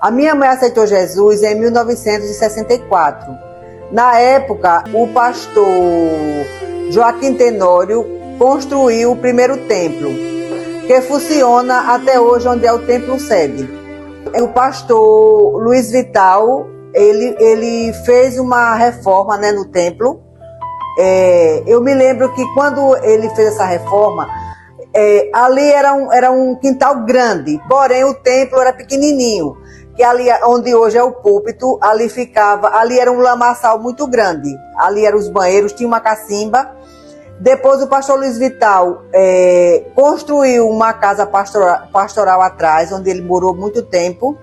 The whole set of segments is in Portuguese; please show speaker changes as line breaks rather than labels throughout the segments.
A minha mãe aceitou Jesus em 1964. Na época, o pastor Joaquim Tenório construiu o primeiro templo, que funciona até hoje, onde é o templo sede. O pastor Luiz Vital, ele fez uma reforma, né, no templo. Eu me lembro que quando ele fez essa reforma, ali era um quintal grande, porém o templo era pequenininho, que ali onde hoje é o púlpito, ali era um lamaçal muito grande, ali eram os banheiros, tinha uma cacimba. Depois o pastor Luiz Vital construiu uma casa pastoral atrás, onde ele morou muito tempo.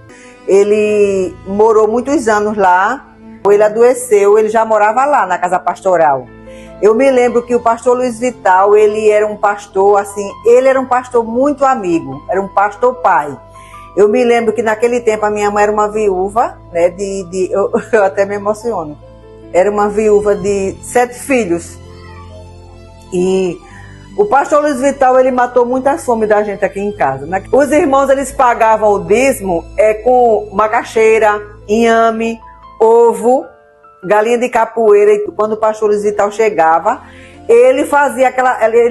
Ele morou muitos anos lá, ele adoeceu, ele já morava lá na casa pastoral. Eu me lembro que o pastor Luiz Vital, ele era um pastor, assim, ele era um pastor muito amigo, era um pastor pai. Eu me lembro que naquele tempo a minha mãe era uma viúva, né, eu até me emociono. Era uma viúva de 7 filhos. E o pastor Luiz Vital, ele matou muita fome da gente aqui em casa. Os irmãos, eles pagavam o dízimo com macaxeira, inhame, ovo, galinha de capoeira. E quando o pastor Luiz Vital chegava, ele fazia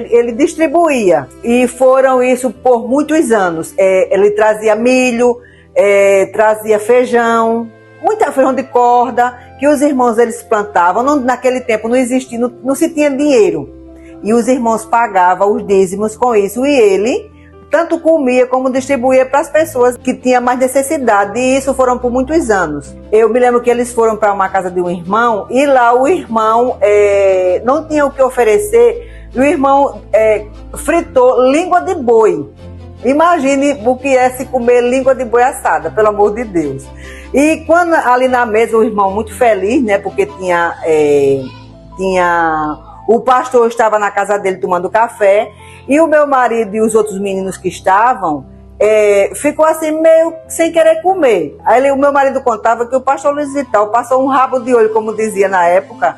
ele distribuía. E foram isso por muitos anos. Ele trazia milho, trazia feijão, muita feijão de corda, que os irmãos eles plantavam. Naquele tempo não existia, não se tinha dinheiro. E os irmãos pagavam os dízimos com isso. E ele tanto comia como distribuía para as pessoas que tinham mais necessidade. E isso foram por muitos anos. Eu me lembro que eles foram para uma casa de um irmão. E lá o irmão não tinha o que oferecer. E o irmão fritou língua de boi. Imagine o que é se comer língua de boi assada, pelo amor de Deus. E quando ali na mesa o irmão muito feliz, né? Porque o pastor estava na casa dele tomando café, e o meu marido e os outros meninos que estavam, ficou assim meio sem querer comer. Aí o meu marido contava que o pastor Luiz Vital passou um rabo de olho, como dizia na época,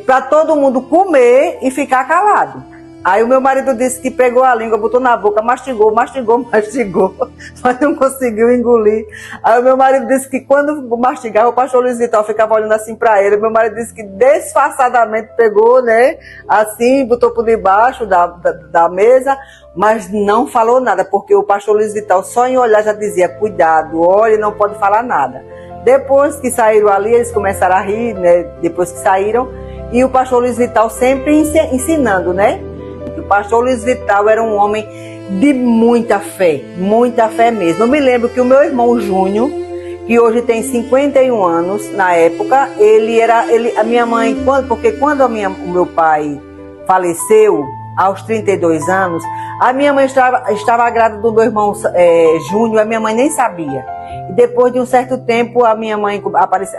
para todo mundo comer e ficar calado. Aí o meu marido disse que pegou a língua, botou na boca, mastigou, mas não conseguiu engolir. Aí o meu marido disse que quando mastigava, o pastor Luiz Vital ficava olhando assim para ele. O meu marido disse que disfarçadamente pegou, né, assim, botou por debaixo da mesa, mas não falou nada, porque o pastor Luiz Vital só em olhar já dizia: cuidado, olhe, não pode falar nada. Depois que saíram ali, eles começaram a rir, né, depois que saíram, e o pastor Luiz Vital sempre ensinando, né? O pastor Luiz Vital era um homem de muita fé mesmo. Eu me lembro que o meu irmão Júnior, que hoje tem 51 anos, na época, a minha mãe, porque quando o meu pai faleceu, aos 32 anos, a minha mãe estava grávida do meu irmão Júnior, a minha mãe nem sabia. E depois de um certo tempo, a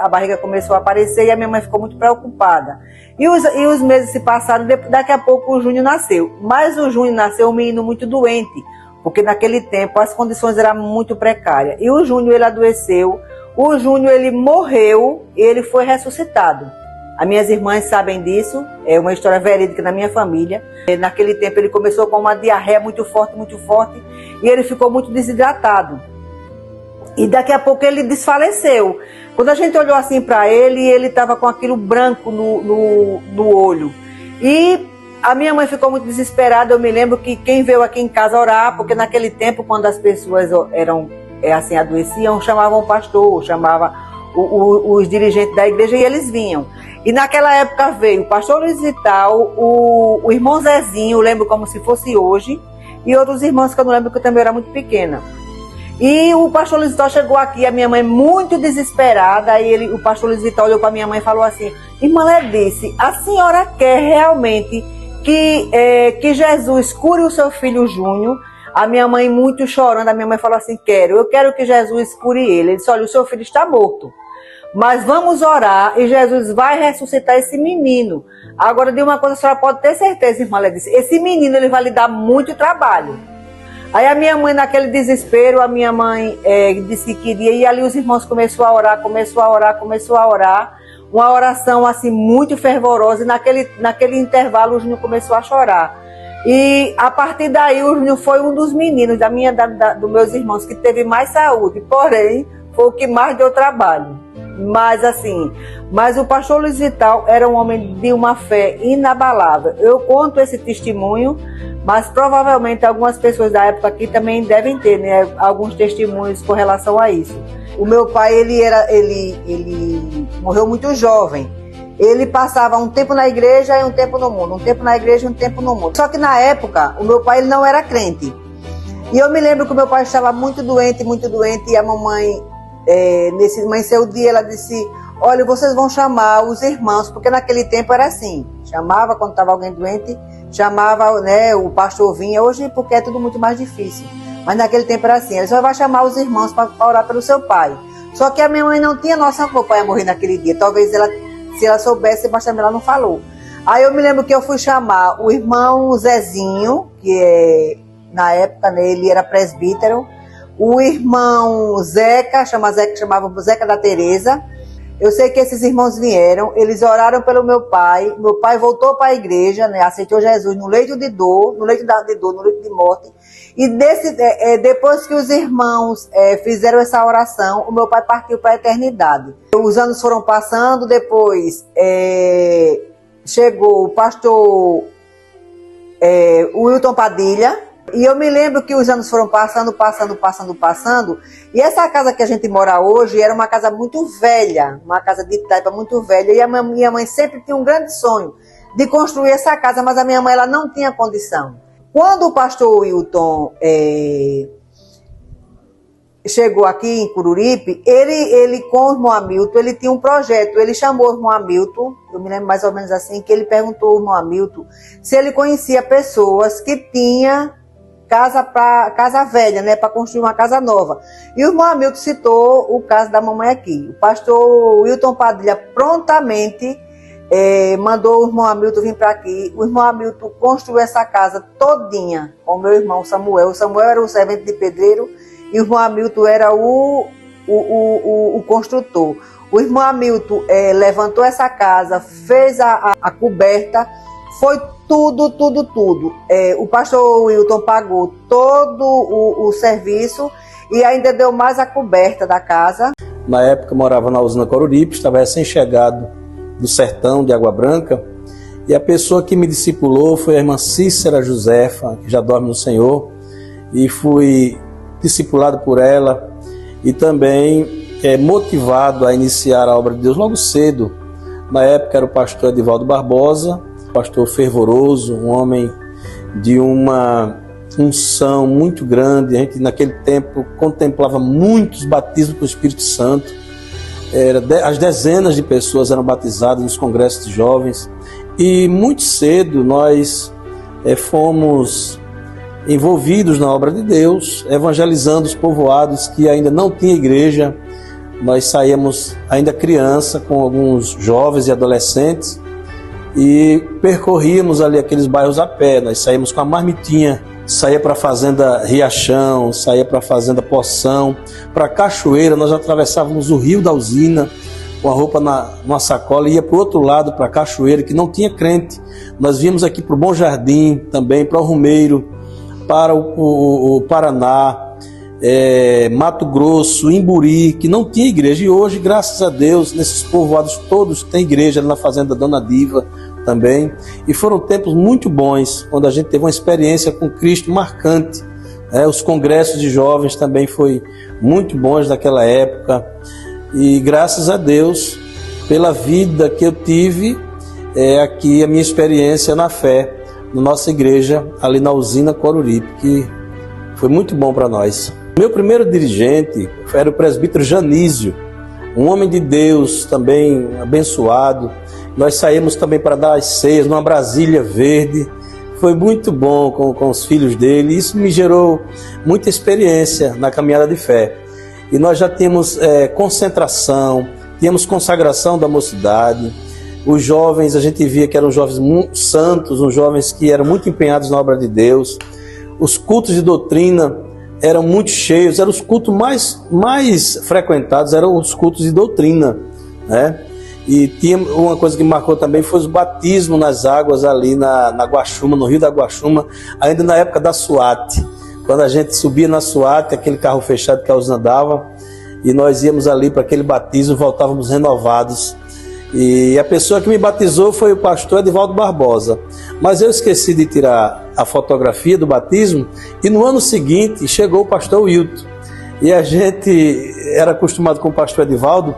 barriga começou a aparecer e a minha mãe ficou muito preocupada. E os meses se passaram, daqui a pouco o Júnior nasceu. Mas o Júnior nasceu um menino muito doente, porque naquele tempo as condições eram muito precárias. E o Júnior, ele adoeceu, o Júnior, ele morreu e ele foi ressuscitado. As minhas irmãs sabem disso, é uma história verídica na minha família. Naquele tempo ele começou com uma diarreia muito forte, e ele ficou muito desidratado. E daqui a pouco ele desfaleceu. Quando a gente olhou assim para ele estava com aquilo branco no olho. E a minha mãe ficou muito desesperada. Eu me lembro que quem veio aqui em casa orar, porque naquele tempo, quando as pessoas adoeciam, chamavam o pastor, chamavam os dirigentes da igreja e eles vinham. E naquela época veio o pastor Luiz Vital, o irmão Zezinho, eu lembro como se fosse hoje, e outros irmãos que eu não lembro, que eu também era muito pequena. E o pastor Luiz Vital chegou aqui, a minha mãe muito desesperada, aí o pastor Luiz Vital olhou para minha mãe e falou assim: irmã Ledice, a senhora quer realmente que Jesus cure o seu filho Júnior? A minha mãe muito chorando, a minha mãe falou assim: eu quero que Jesus cure ele. Ele disse: olha, o seu filho está morto, mas vamos orar e Jesus vai ressuscitar esse menino. Agora, de uma coisa a senhora pode ter certeza, irmã Ledice, esse menino ele vai lhe dar muito trabalho. Aí a minha mãe, naquele desespero, a minha mãe disse que queria, e ali os irmãos começaram a orar, uma oração assim muito fervorosa, e naquele intervalo o Júnior começou a chorar. E a partir daí o Júnior foi um dos meninos dos meus irmãos que teve mais saúde, porém foi o que mais deu trabalho. Mas o pastor Luiz Vital era um homem de uma fé inabalável. Eu conto esse testemunho, mas provavelmente algumas pessoas da época aqui também devem ter, né, alguns testemunhos com relação a isso. O meu pai, ele morreu muito jovem. Ele passava um tempo na igreja e um tempo no mundo, um tempo na igreja e um tempo no mundo. Só que na época, o meu pai ele não era crente. E eu me lembro que o meu pai estava muito doente, e a mamãe, nesse amanheceu o dia, ela disse: olha, vocês vão chamar os irmãos, porque naquele tempo era assim, chamava quando estava alguém doente, chamava, né, o pastor vinha, hoje porque é tudo muito mais difícil, mas naquele tempo era assim, ele só vai chamar os irmãos para orar pelo seu pai. Só que a minha mãe não tinha noção que o pai ia morrer naquele dia, talvez se ela soubesse, mas também ela não falou. Aí eu me lembro que eu fui chamar o irmão Zezinho, que na época, né, ele era presbítero, o irmão Zeca, chamava Zeca da Teresa. Eu sei que esses irmãos vieram, eles oraram pelo meu pai voltou para a igreja, né, aceitou Jesus no leito de dor, no leito de morte, e depois que os irmãos fizeram essa oração, o meu pai partiu para a eternidade. Os anos foram passando, depois chegou o pastor Wilton Padilha. E eu me lembro que os anos foram passando, e essa casa que a gente mora hoje era uma casa muito velha, uma casa de taipa muito velha, e a minha mãe sempre tinha um grande sonho de construir essa casa, mas a minha mãe ela não tinha condição. Quando o pastor Wilton chegou aqui em Coruripe, ele com o irmão Hamilton, ele tinha um projeto, ele chamou o irmão Hamilton, eu me lembro mais ou menos assim, que ele perguntou ao irmão Hamilton se ele conhecia pessoas que tinham casa velha, né, para construir uma casa nova. E o irmão Hamilton citou o caso da mamãe aqui. O pastor Wilton Padilha prontamente mandou o irmão Hamilton vir para aqui. O irmão Hamilton construiu essa casa todinha com o meu irmão Samuel. O Samuel era o servente de pedreiro e o irmão Hamilton era o construtor. O irmão Hamilton levantou essa casa, fez a coberta, foi tudo. O pastor Wilton pagou todo o serviço e ainda deu mais a coberta da casa.
Na época eu morava na usina Coruripe, estava recém-chegado do sertão de Água Branca, e a pessoa que me discipulou foi a irmã Cícera Josefa, que já dorme no Senhor, e fui discipulado por ela e também motivado a iniciar a obra de Deus logo cedo. Na época era o pastor Edivaldo Barbosa, pastor fervoroso, um homem de uma unção muito grande. A gente naquele tempo contemplava muitos batismos com o Espírito Santo. As dezenas de pessoas eram batizadas nos congressos de jovens, e muito cedo nós fomos envolvidos na obra de Deus, evangelizando os povoados que ainda não tinham igreja. Nós saíamos ainda criança com alguns jovens e adolescentes e percorríamos ali aqueles bairros a pé. Nós saímos com a marmitinha, saía para a fazenda Riachão, saía para a fazenda Poção, para a Cachoeira. Nós atravessávamos o rio da usina com a roupa numa sacola e ia para o outro lado, para a Cachoeira, que não tinha crente. Nós víamos aqui para o Bom Jardim também, para o Rumeiro, para o Paraná, Mato Grosso, Imburi, que não tinha igreja. E hoje, graças a Deus, nesses povoados todos tem igreja, ali na fazenda Dona Diva também. E foram tempos muito bons, quando a gente teve uma experiência com Cristo marcante. Os congressos de jovens também foi muito bons naquela época. E graças a Deus pela vida que eu tive aqui, a minha experiência na fé, na nossa igreja, ali na usina Coruripe, que foi muito bom para nós. Meu primeiro dirigente era o presbítero Janísio, um homem de Deus também abençoado. Nós saímos também para dar as ceias numa Brasília verde. Foi muito bom com os filhos dele. Isso me gerou muita experiência na caminhada de fé. E nós já tínhamos concentração, tínhamos consagração da mocidade. Os jovens, a gente via que eram jovens muito santos, uns jovens que eram muito empenhados na obra de Deus. Os cultos de doutrina eram muito cheios, eram os cultos mais frequentados, eram os cultos de doutrina, né? E tinha uma coisa que marcou também, foi os batismos nas águas ali na Guaxuma, no Rio da Guaxuma, ainda na época da SWAT. Quando a gente subia na SWAT, aquele carro fechado que a usina dava, e nós íamos ali para aquele batismo, voltávamos renovados. E a pessoa que me batizou foi o pastor Edivaldo Barbosa. Mas eu esqueci de tirar a fotografia do batismo, e no ano seguinte chegou o pastor Wilton. E a gente era acostumado com o pastor Edivaldo,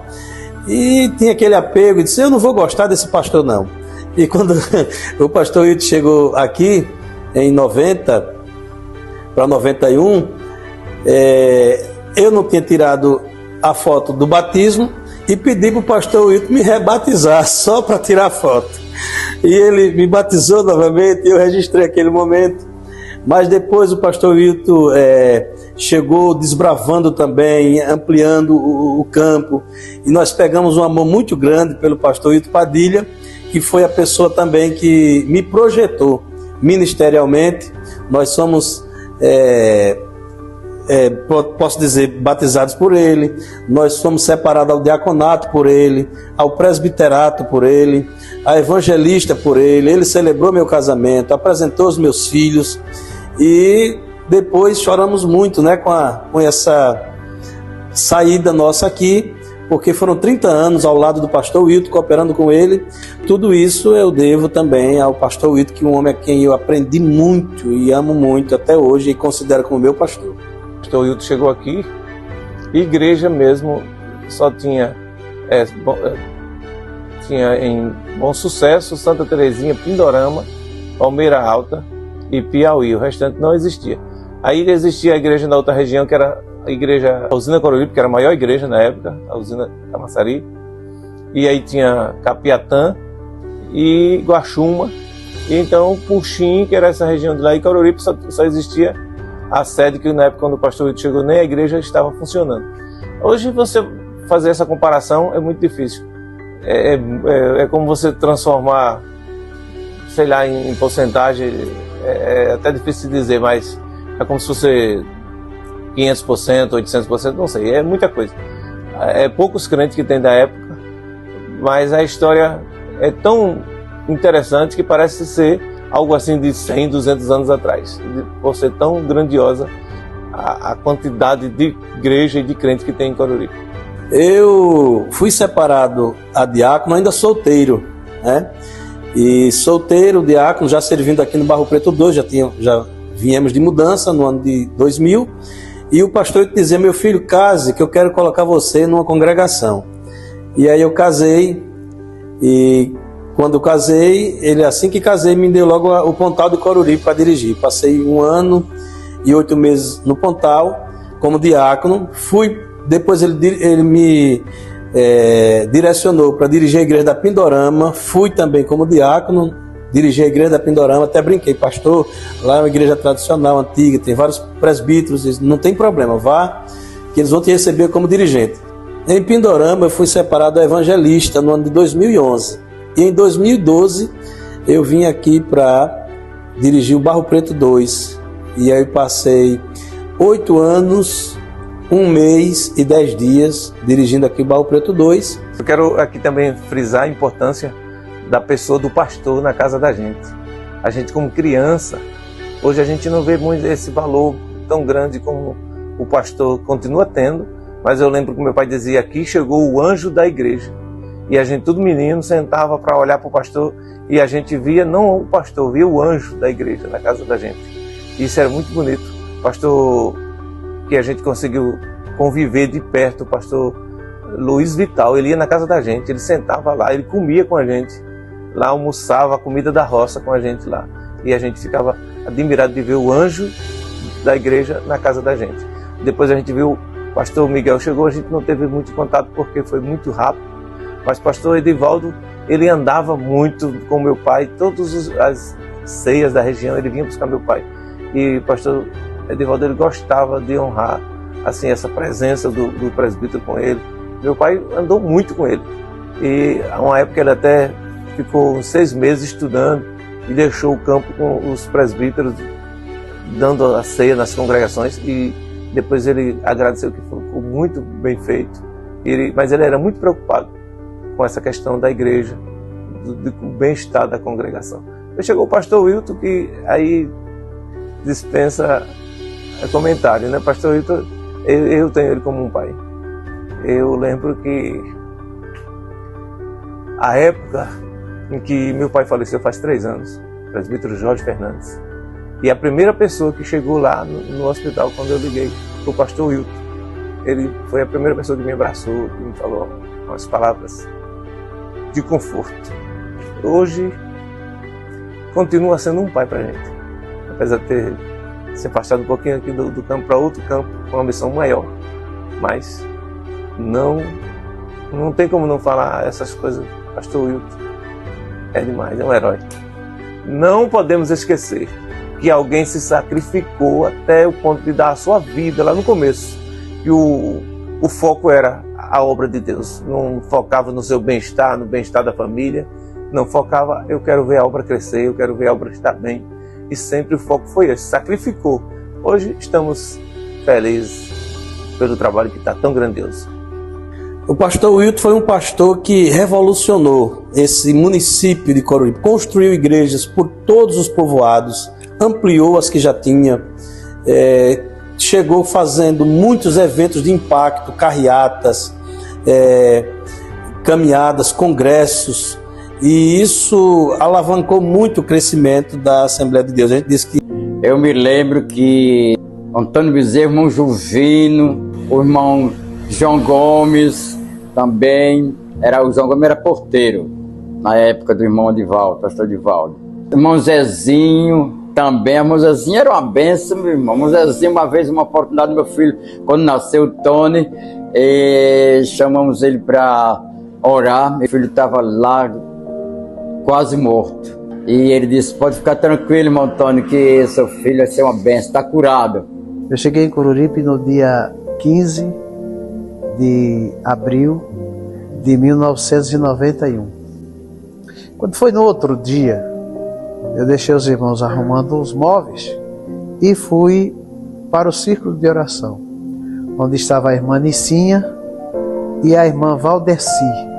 e tinha aquele apego, e disse, eu não vou gostar desse pastor não. E quando o pastor Wilton chegou aqui, em 90 para 91, eu não tinha tirado a foto do batismo, e pedi para o pastor Wilton me rebatizar, só para tirar a foto. E ele me batizou novamente, e eu registrei aquele momento. Mas depois o pastor Wilton chegou desbravando também, ampliando o campo. E nós pegamos um amor muito grande pelo pastor Wilton Padilha, que foi a pessoa também que me projetou ministerialmente. Nós somos, posso dizer, batizados por ele. Nós somos separados ao diaconato por ele, ao presbiterato por ele, a evangelista por ele. Ele celebrou meu casamento, apresentou os meus filhos. E depois choramos muito, né, com essa saída nossa aqui, porque foram 30 anos ao lado do pastor Wilton, cooperando com ele. Tudo isso eu devo também ao pastor Wilton, que é um homem a quem eu aprendi muito e amo muito até hoje e considero como meu pastor.
O pastor Wilton chegou aqui, igreja mesmo, só tinha em Bom Sucesso, Santa Terezinha, Pindorama, Palmeira Alta e Piauí, o restante não existia. Aí existia a igreja na outra região, que era a igreja, a usina Coruripe, que era a maior igreja na época, a usina Camaçari, e aí tinha Capiatã e Guaxuma, e então Puxim, que era essa região de lá, e Coruripe só existia a sede, que na época quando o pastor Wilton chegou, nem a igreja estava funcionando. Hoje você fazer essa comparação é muito difícil. É como você transformar, sei lá, em porcentagem, é até difícil de dizer, mas é como se fosse 500%, 800%, não sei, é muita coisa. É poucos crentes que tem da época, mas a história é tão interessante que parece ser algo assim de 100, 200 anos atrás, por ser tão grandiosa a quantidade de igreja e de crente que tem em Coruripe.
Eu fui separado a diácono ainda solteiro, né? E solteiro, diácono, já servindo aqui no Barro Preto 2, já viemos de mudança no ano de 2000, e o pastor dizia, meu filho, case, que eu quero colocar você numa congregação. E aí eu casei, e quando eu casei, ele assim que casei, me deu logo o Pontal de Coruripe para dirigir. Passei 1 ano e 8 meses no Pontal, como diácono. Depois ele me direcionou para dirigir a igreja da Pindorama. Fui também como diácono, dirigi a igreja da Pindorama. Até brinquei, pastor, lá é uma igreja tradicional, antiga, tem vários presbíteros, não tem problema, vá, que eles vão te receber como dirigente. Em Pindorama eu fui separado a evangelista no ano de 2011. E em 2012 eu vim aqui para dirigir o Barro Preto 2. E aí passei 8 anos, 1 mês e 10 dias dirigindo aqui o Barro Preto 2.
Eu quero aqui também frisar a importância da pessoa do pastor na casa da gente. A gente como criança, hoje a gente não vê muito esse valor tão grande como o pastor continua tendo, mas eu lembro que meu pai dizia, aqui chegou o anjo da igreja. E a gente, tudo menino, sentava para olhar para o pastor e a gente via, não o pastor, via o anjo da igreja na casa da gente. Isso era muito bonito. O pastor que a gente conseguiu conviver de perto, o pastor Luiz Vital, ele ia na casa da gente, ele sentava lá, ele comia com a gente, lá almoçava a comida da roça com a gente lá. E a gente ficava admirado de ver o anjo da igreja na casa da gente. Depois a gente viu o pastor Miguel chegou, a gente não teve muito contato porque foi muito rápido. Mas o pastor Edivaldo, ele andava muito com meu pai, todas as ceias da região, ele vinha buscar meu pai. E o pastor Edivaldo, ele gostava de honrar assim, essa presença do presbítero com ele. Meu pai andou muito com ele. E a uma época ele até ficou uns 6 meses estudando e deixou o campo com os presbíteros, dando a ceia nas congregações. E depois ele agradeceu, que ficou muito bem feito. Mas ele era muito preocupado com essa questão da igreja, do bem-estar da congregação. Aí chegou o pastor Wilton, que aí dispensa comentário, né? Pastor Wilton, eu tenho ele como um pai. Eu lembro que a época em que meu pai faleceu faz 3 anos, o presbítero Jorge Fernandes, e a primeira pessoa que chegou lá no hospital, quando eu liguei, foi o pastor Wilton. Ele foi a primeira pessoa que me abraçou, que me falou umas palavras de conforto. Hoje, continua sendo um pai para a gente, apesar de ter se afastado um pouquinho aqui do campo para outro campo, com uma missão maior. Mas não tem como não falar essas coisas. Pastor Wilton é demais, é um herói. Não podemos esquecer que alguém se sacrificou até o ponto de dar a sua vida lá no começo. E o foco era a obra de Deus. Não focava no seu bem-estar, no bem-estar da família. Não focava, eu quero ver a obra crescer, eu quero ver a obra estar bem. E sempre o foco foi esse, sacrificou. Hoje estamos felizes pelo trabalho que está tão grandioso.
O pastor Wilton foi um pastor que revolucionou esse município de Coruripe, construiu igrejas por todos os povoados, ampliou as que já tinha, chegou fazendo muitos eventos de impacto, carreatas, caminhadas, congressos, e isso alavancou muito o crescimento da Assembleia de Deus. A gente disse que...
Eu me lembro que Antônio Bezerra, o irmão Juvino, o irmão João Gomes também, o João Gomes era porteiro, na época do irmão Adivaldo, pastor Adivaldo. O irmão Zezinho também, o irmão Zezinho era uma benção, meu irmão. O irmão Zezinho, uma vez, uma oportunidade, meu filho, quando nasceu o Tony, chamamos ele para orar, meu filho estava lá, quase morto. E ele disse, pode ficar tranquilo, irmão Antônio, que seu filho vai ser uma benção, está curado.
Eu cheguei em Coruripe no dia 15 de abril de 1991. Quando foi no outro dia, eu deixei os irmãos arrumando os móveis e fui para o círculo de oração, onde estava a irmã Nicinha e a irmã Valdeci.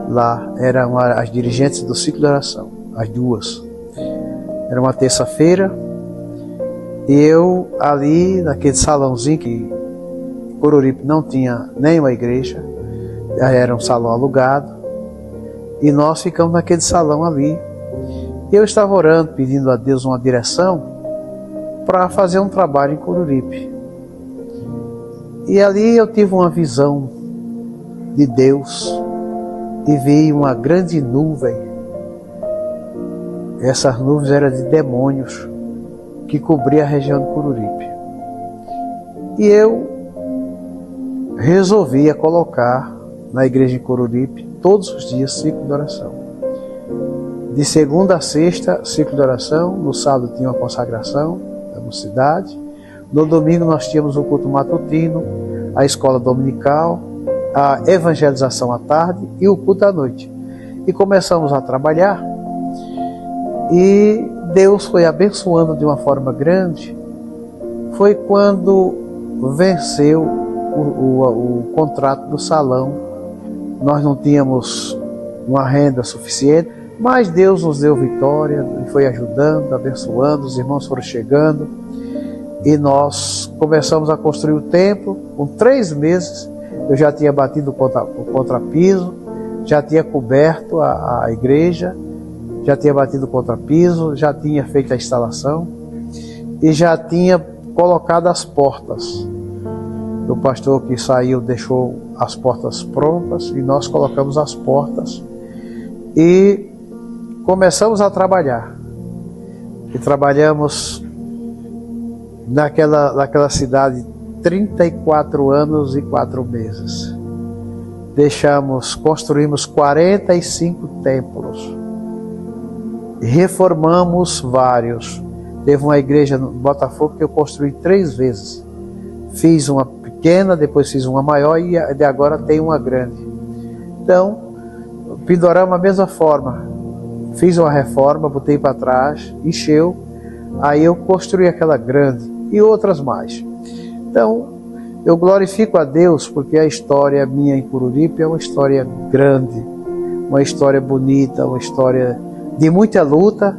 Lá eram as dirigentes do ciclo de oração, as duas. Era uma terça-feira e eu ali naquele salãozinho que Coruripe não tinha nenhuma igreja, era um salão alugado, e nós ficamos naquele salão ali. Eu estava orando, pedindo a Deus uma direção para fazer um trabalho em Coruripe. E ali eu tive uma visão de Deus e vi uma grande nuvem. Essas nuvens eram de demônios que cobriam a região de Coruripe. E eu resolvi colocar na igreja de Coruripe todos os dias ciclo de oração. De segunda a sexta, ciclo de oração. No sábado tinha uma consagração da mocidade. No domingo nós tínhamos o culto matutino, a escola dominical, a evangelização à tarde e o culto à noite. E começamos a trabalhar e Deus foi abençoando de uma forma grande. Foi quando venceu o contrato do salão. Nós não tínhamos uma renda suficiente, mas Deus nos deu vitória e foi ajudando, abençoando, os irmãos foram chegando e nós começamos a construir o templo. Com 3 meses eu já tinha batido o contrapiso, já tinha coberto a igreja, já tinha batido o contrapiso, já tinha feito a instalação e já tinha colocado as portas. O pastor que saiu deixou as portas prontas e nós colocamos as portas e começamos a trabalhar. E trabalhamos naquela cidade 34 anos e 4 meses. Construímos 45 templos, reformamos vários. Teve uma igreja no Botafogo que eu construí 3 vezes. Fiz uma pequena, depois fiz uma maior e de agora tem uma grande. Então, Pindorama, a mesma forma. Fiz uma reforma, botei para trás, encheu, aí eu construí aquela grande e outras mais. Então, eu glorifico a Deus porque a história minha em Coruripe é uma história grande. uma história bonita, uma história de muita luta,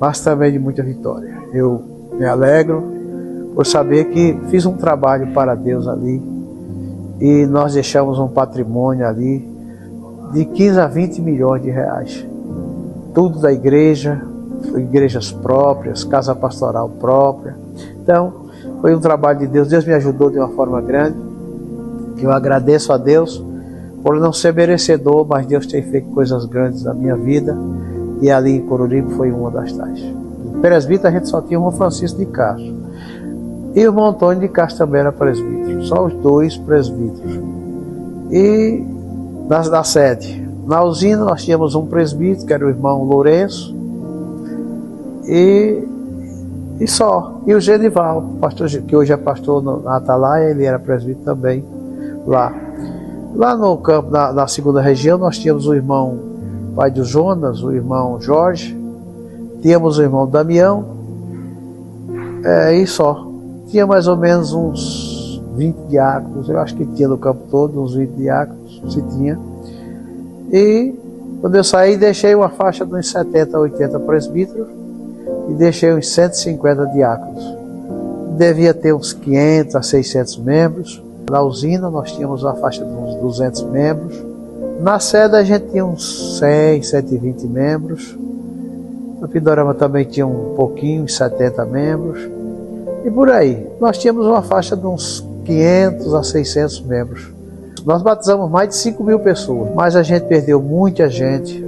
mas também de muita vitória. Eu me alegro por saber que fiz um trabalho para Deus ali e nós deixamos um patrimônio ali de 15 a 20 milhões de reais. Tudo da igreja, igrejas próprias, casa pastoral própria. Então, foi um trabalho de Deus. Deus me ajudou de uma forma grande. Eu agradeço a Deus por não ser merecedor, mas Deus tem feito coisas grandes na minha vida. E ali em Coruripe foi uma das tais. No presbítero a gente só tinha o irmão Francisco de Castro. E o irmão Antônio de Castro também era presbítero. Só os dois presbíteros. E na sede. Na usina nós tínhamos um presbítero, que era o irmão Lourenço. E só. E o Genival, pastor, que hoje é pastor na Atalaia, ele era presbítero também lá. Lá no campo, na segunda região, nós tínhamos o irmão pai do Jonas, o irmão Jorge, tínhamos o irmão Damião, e só. Tinha mais ou menos uns 20 diáconos, eu acho que tinha no campo todo, uns 20 diáconos, se tinha. E quando eu saí, deixei uma faixa de uns 70 a 80 presbíteros e deixei uns 150 diáconos. Devia ter uns 500 a 600 membros. Na usina nós tínhamos uma faixa de uns 200 membros. Na sede a gente tinha uns 100, 120 membros. No Pindorama também tinha um pouquinho, uns 70 membros. E por aí, nós tínhamos uma faixa de uns 500 a 600 membros. Nós batizamos mais de 5 mil pessoas, mas a gente perdeu muita gente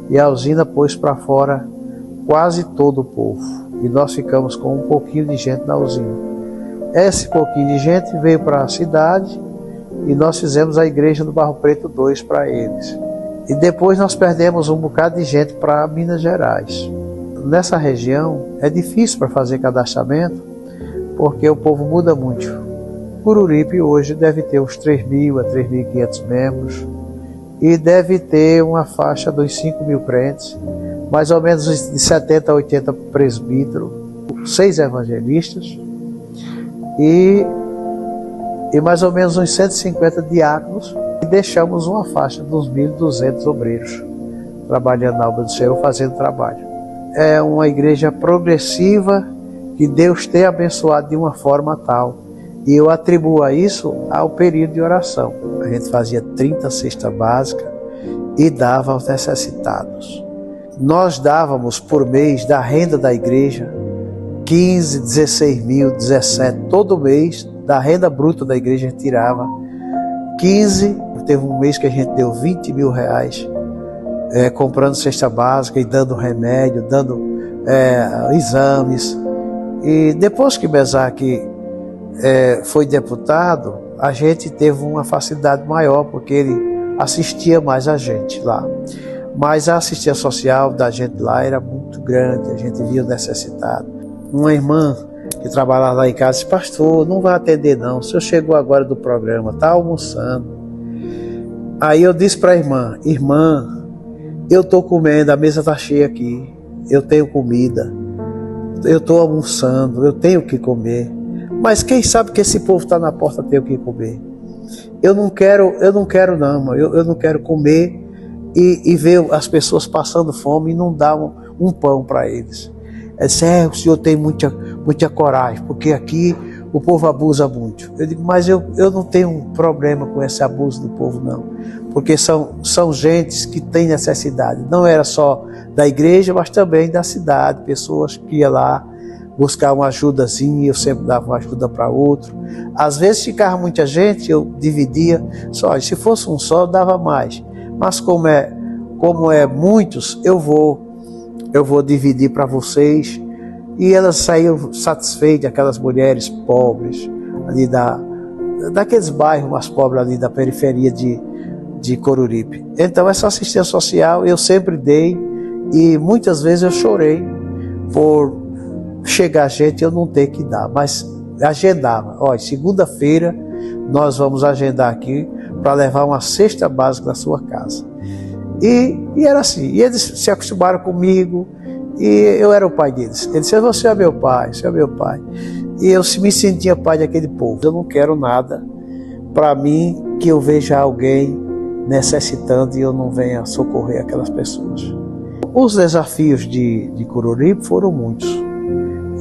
e a usina pôs para fora quase todo o povo. E nós ficamos com um pouquinho de gente na usina. Esse pouquinho de gente veio para a cidade e nós fizemos a igreja do Barro Preto 2 para eles. E depois nós perdemos um bocado de gente para Minas Gerais. Nessa região é difícil para fazer cadastramento porque o povo muda muito. Coruripe hoje deve ter uns 3.000 a 3.500 membros e deve ter uma faixa dos 5.000 crentes, mais ou menos de 70 a 80 presbíteros, 6 evangelistas e mais ou menos uns 150 diáconos, e deixamos uma faixa de uns 1.200 obreiros trabalhando na obra do Senhor, fazendo trabalho. É uma igreja progressiva que Deus tem abençoado de uma forma tal. E eu atribuo a isso ao período de oração. A gente fazia 30 cestas básicas e dava aos necessitados. Nós dávamos por mês da renda da igreja 15, 16 mil, 17, todo mês da renda bruta da igreja a gente tirava 15. Teve um mês que a gente deu 20 mil reais comprando cesta básica e dando remédio, dando exames. E depois que Mesaque foi deputado, a gente teve uma facilidade maior, porque ele assistia mais a gente lá. Mas a assistência social da gente lá era muito grande, a gente via o necessitado. Uma irmã que trabalhava lá em casa disse: pastor, não vai atender não, o senhor chegou agora do programa, está almoçando. Aí eu disse para a irmã: irmã, eu estou comendo, a mesa está cheia aqui, eu tenho comida, eu estou almoçando, eu tenho o que comer. Mas quem sabe que esse povo está na porta tem o que comer. Eu não quero não, eu não quero comer e ver as pessoas passando fome e não dar um pão para eles. Ela disse: o senhor tem muita coragem, porque aqui o povo abusa muito. Eu digo: mas eu não tenho um problema com esse abuso do povo não, porque são gentes que têm necessidade. Não era só da igreja, mas também da cidade, pessoas que iam lá buscar uma ajudazinha, eu sempre dava uma ajuda para outro. Às vezes ficava muita gente, eu dividia, só se fosse um só, eu dava mais. Mas como é muitos, eu vou dividir para vocês. E elas saíam satisfeitas, aquelas mulheres pobres, ali daqueles bairros mais pobres ali da periferia de Coruripe. Então essa assistência social eu sempre dei, e muitas vezes eu chorei por chegar gente eu não ter que dar, mas agendava. Olha, segunda-feira nós vamos agendar aqui para levar uma cesta básica na sua casa. E era assim, e eles se acostumaram comigo, e eu era o pai deles. Eles disseram: você é meu pai, você é meu pai. E eu me sentia pai daquele povo. Eu não quero nada para mim que eu veja alguém necessitando e eu não venha socorrer aquelas pessoas. Os desafios de Coruripe foram muitos.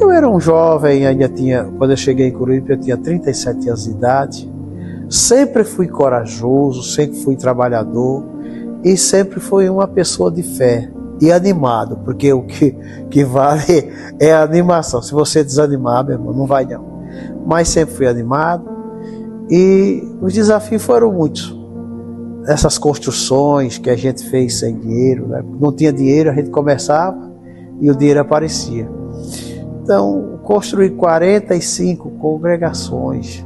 Eu era um jovem, quando eu cheguei em Coruripe eu tinha 37 anos de idade. Sempre fui corajoso, sempre fui trabalhador e sempre fui uma pessoa de fé e animado, porque o que vale é a animação. Se você desanimar, meu irmão, não vai não. Mas sempre fui animado e os desafios foram muitos. Essas construções que a gente fez sem dinheiro, né? Não tinha dinheiro, a gente começava e o dinheiro aparecia. Então, construí 45 congregações.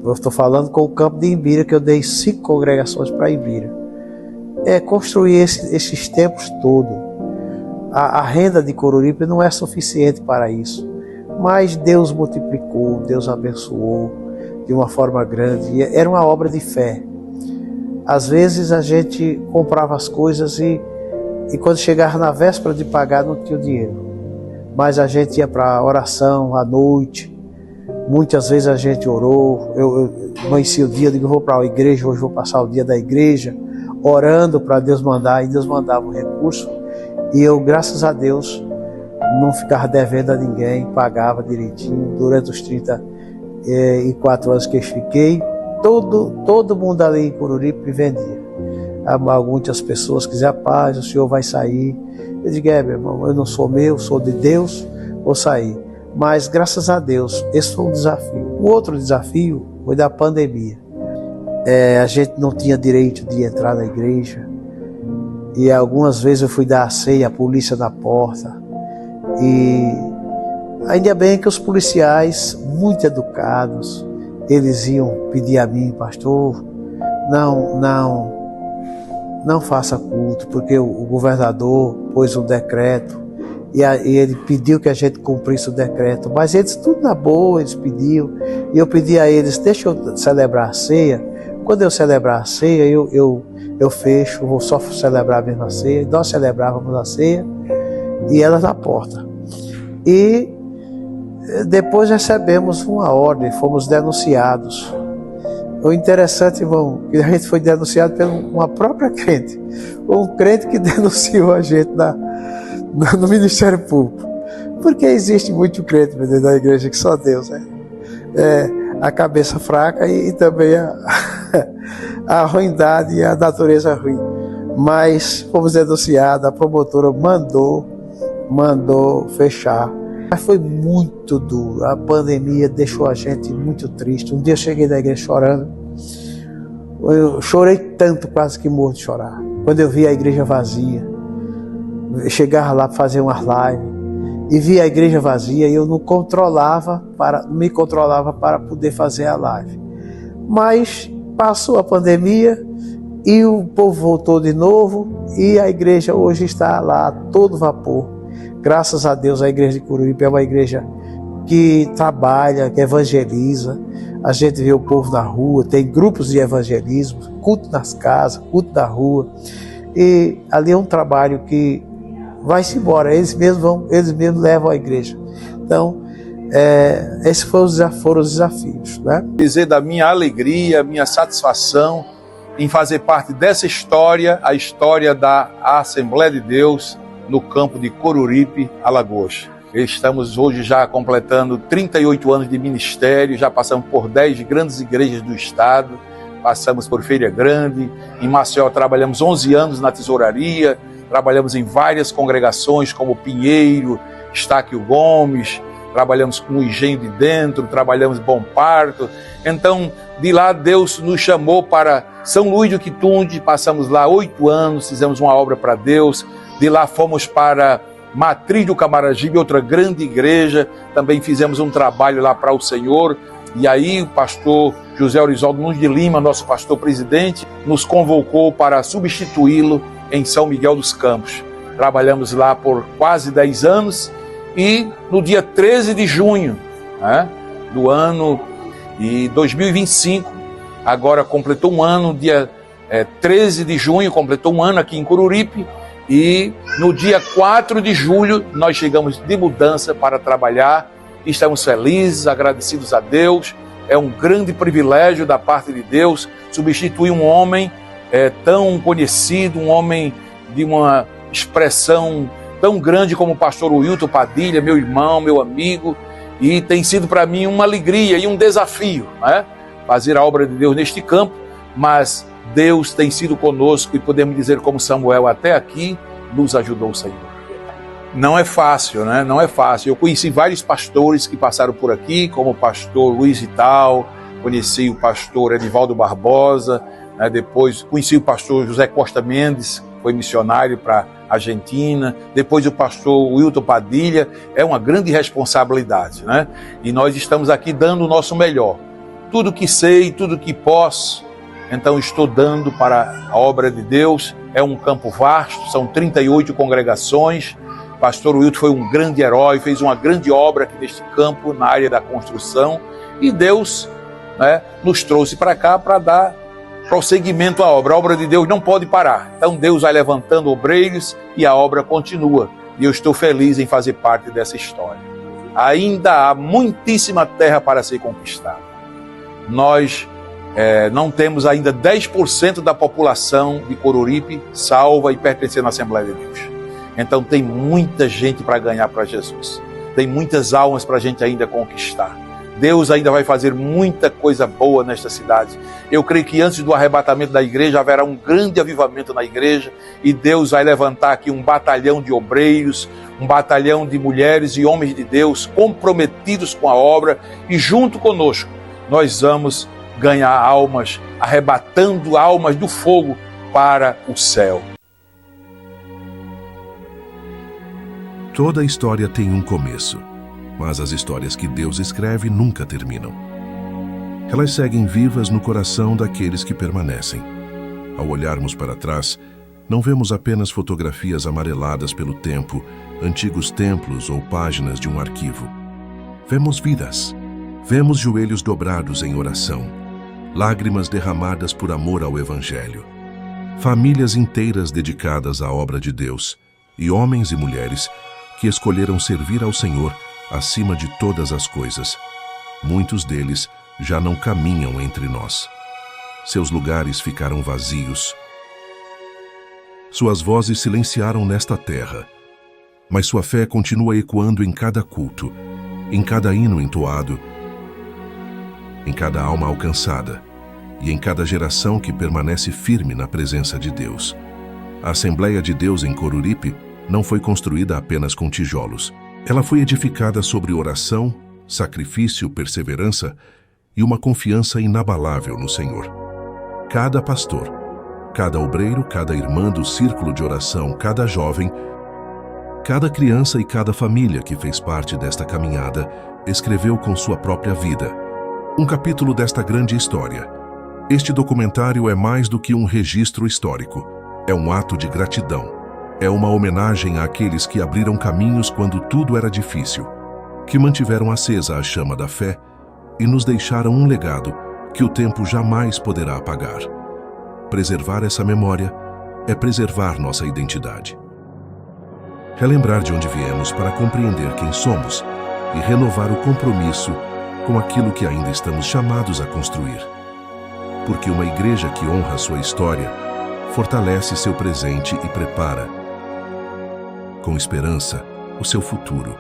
Eu estou falando com o campo de Imbira, que eu dei 5 congregações para Imbira. Construir esses tempos todos. A renda de Coruripe não é suficiente para isso. Mas Deus multiplicou, Deus abençoou de uma forma grande. E era uma obra de fé. Às vezes a gente comprava as coisas e quando chegava na véspera de pagar não tinha o dinheiro. Mas a gente ia para a oração à noite. Muitas vezes a gente orou. Eu amanheci o dia, digo, vou para a igreja, hoje vou passar o dia da igreja, orando para Deus mandar, e Deus mandava o recurso. E eu, graças a Deus, não ficava devendo a ninguém, pagava direitinho. Durante os 34 anos que eu fiquei, todo mundo ali em Coruripe vendia. Muitas pessoas quiseram, paz, o senhor vai sair. Eu digo, meu irmão, eu não sou meu, sou de Deus, vou sair. Mas, graças a Deus, esse foi um desafio. O outro desafio foi da pandemia. A gente não tinha direito de entrar na igreja. E algumas vezes eu fui dar a ceia, a polícia na porta. E ainda bem que os policiais, muito educados, eles iam pedir a mim, pastor, não faça culto, porque o governador pôs um decreto. E ele pediu que a gente cumprisse o decreto. Mas eles, tudo na boa, eles pediam. E eu pedi a eles, deixa eu celebrar a ceia. Quando eu celebrar a ceia, eu fecho, vou só celebrar a mesma ceia. E nós celebrávamos a ceia e elas na porta. E depois recebemos uma ordem, fomos denunciados. O interessante, irmão, que a gente foi denunciado por uma própria crente. Um crente que denunciou a gente no Ministério Público. Porque existe muito crente dentro da igreja que só Deus, né? A cabeça fraca e também a ruindade e a natureza ruim. Mas fomos denunciados, a promotora mandou fechar. Mas foi muito duro, a pandemia deixou a gente muito triste. Um dia eu cheguei da igreja chorando, eu chorei tanto, quase que morro de chorar. Quando eu vi a igreja vazia, eu chegava lá para fazer umas lives e via a igreja vazia e eu não me controlava para poder fazer a live. Mas passou a pandemia e o povo voltou de novo e a igreja hoje está lá a todo vapor. Graças a Deus a igreja de Coruripe é uma igreja que trabalha, que evangeliza. A gente vê o povo na rua, tem grupos de evangelismo, culto nas casas, culto na rua. E ali é um trabalho que vai-se embora, eles mesmos levam a igreja. Então, esses foram os desafios, né?
Dizer da minha alegria, minha satisfação em fazer parte dessa história, a história da Assembleia de Deus no campo de Coruripe, Alagoas. Estamos hoje já completando 38 anos de ministério, já passamos por 10 grandes igrejas do estado, passamos por Feira Grande, em Maceió trabalhamos 11 anos na tesouraria, trabalhamos em várias congregações como Pinheiro, Estáquio Gomes, trabalhamos com o Engenho de Dentro, trabalhamos Bom Parto. Então, de lá Deus nos chamou para São Luís do Quitunde, passamos lá 8 anos, fizemos uma obra para Deus. De lá fomos para Matriz do Camaragibe, outra grande igreja, também fizemos um trabalho lá para o Senhor. E aí o pastor José Orisoldo Nunes de Lima, nosso pastor presidente, nos convocou para substituí-lo em São Miguel dos Campos. Trabalhamos lá por quase 10 anos e no dia 13 de junho do ano de 2025, agora completou um ano, dia 13 de junho, completou um ano aqui em Coruripe. E no dia 4 de julho nós chegamos de mudança para trabalhar. Estamos felizes, agradecidos a Deus. É um grande privilégio da parte de Deus substituir um homem tão conhecido, um homem de uma expressão tão grande como o pastor Wilton Padilha, meu irmão, meu amigo, e tem sido para mim uma alegria e um desafio, né? Fazer a obra de Deus neste campo, mas Deus tem sido conosco e podemos dizer como Samuel, até aqui nos ajudou o Senhor. Não é fácil, né? Não é fácil. Eu conheci vários pastores que passaram por aqui, como o pastor Luiz Vital, conheci o pastor Edivaldo Barbosa, né? Depois conheci o pastor José Costa Mendes, que foi missionário para a Argentina, depois o pastor Wilton Padilha. É uma grande responsabilidade, né? E nós estamos aqui dando o nosso melhor. Tudo que sei, tudo que posso, então estou dando para a obra de Deus. É um campo vasto, são 38 congregações. O pastor Wilton foi um grande herói, fez uma grande obra aqui neste campo, na área da construção, e Deus, né, nos trouxe para cá para dar prosseguimento à obra. A obra de Deus não pode parar. Então Deus vai levantando obreiros e a obra continua. E eu estou feliz em fazer parte dessa história. Ainda há muitíssima terra para ser conquistada. Nós não temos ainda 10% da população de Coruripe salva e pertencendo à Assembleia de Deus. Então tem muita gente para ganhar para Jesus. Tem muitas almas para a gente ainda conquistar. Deus ainda vai fazer muita coisa boa nesta cidade. Eu creio que antes do arrebatamento da igreja haverá um grande avivamento na igreja e Deus vai levantar aqui um batalhão de obreiros, um batalhão de mulheres e homens de Deus comprometidos com a obra, e junto conosco nós vamos ganhar almas, arrebatando almas do fogo para o céu.
Toda história tem um começo, mas as histórias que Deus escreve nunca terminam. Elas seguem vivas no coração daqueles que permanecem. Ao olharmos para trás, não vemos apenas fotografias amareladas pelo tempo, antigos templos ou páginas de um arquivo. Vemos vidas. Vemos joelhos dobrados em oração, lágrimas derramadas por amor ao Evangelho, famílias inteiras dedicadas à obra de Deus e homens e mulheres que escolheram servir ao Senhor acima de todas as coisas. Muitos deles já não caminham entre nós. Seus lugares ficaram vazios. Suas vozes silenciaram nesta terra, mas sua fé continua ecoando em cada culto, em cada hino entoado, em cada alma alcançada e em cada geração que permanece firme na presença de Deus. A Assembleia de Deus em Coruripe não foi construída apenas com tijolos. Ela foi edificada sobre oração, sacrifício, perseverança e uma confiança inabalável no Senhor. Cada pastor, cada obreiro, cada irmã do círculo de oração, cada jovem, cada criança e cada família que fez parte desta caminhada escreveu com sua própria vida um capítulo desta grande história. Este documentário é mais do que um registro histórico. É um ato de gratidão. É uma homenagem àqueles que abriram caminhos quando tudo era difícil, que mantiveram acesa a chama da fé e nos deixaram um legado que o tempo jamais poderá apagar. Preservar essa memória é preservar nossa identidade. Relembrar de onde viemos para compreender quem somos e renovar o compromisso com aquilo que ainda estamos chamados a construir. Porque uma igreja que honra sua história fortalece seu presente e prepara, com esperança, o seu futuro.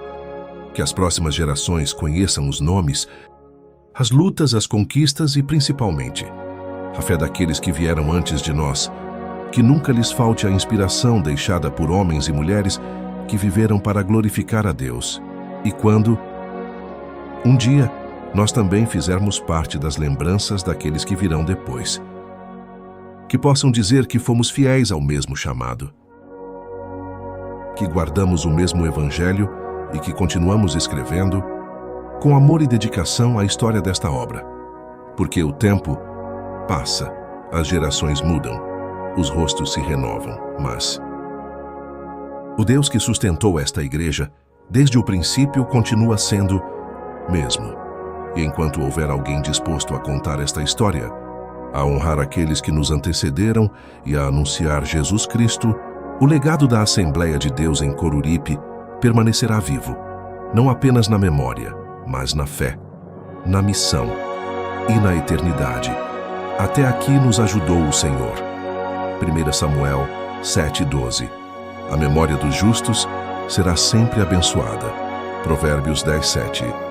Que as próximas gerações conheçam os nomes, as lutas, as conquistas e, principalmente, a fé daqueles que vieram antes de nós. Que nunca lhes falte a inspiração deixada por homens e mulheres que viveram para glorificar a Deus. E quando, um dia, nós também fizermos parte das lembranças daqueles que virão depois, que possam dizer que fomos fiéis ao mesmo chamado, que guardamos o mesmo Evangelho e que continuamos escrevendo com amor e dedicação a história desta obra. Porque o tempo passa, as gerações mudam, os rostos se renovam, mas o Deus que sustentou esta igreja, desde o princípio, continua sendo mesmo. E enquanto houver alguém disposto a contar esta história, a honrar aqueles que nos antecederam e a anunciar Jesus Cristo, o legado da Assembleia de Deus em Coruripe permanecerá vivo, não apenas na memória, mas na fé, na missão e na eternidade. Até aqui nos ajudou o Senhor. 1 Samuel 7:12. A memória dos justos será sempre abençoada. Provérbios 10:7.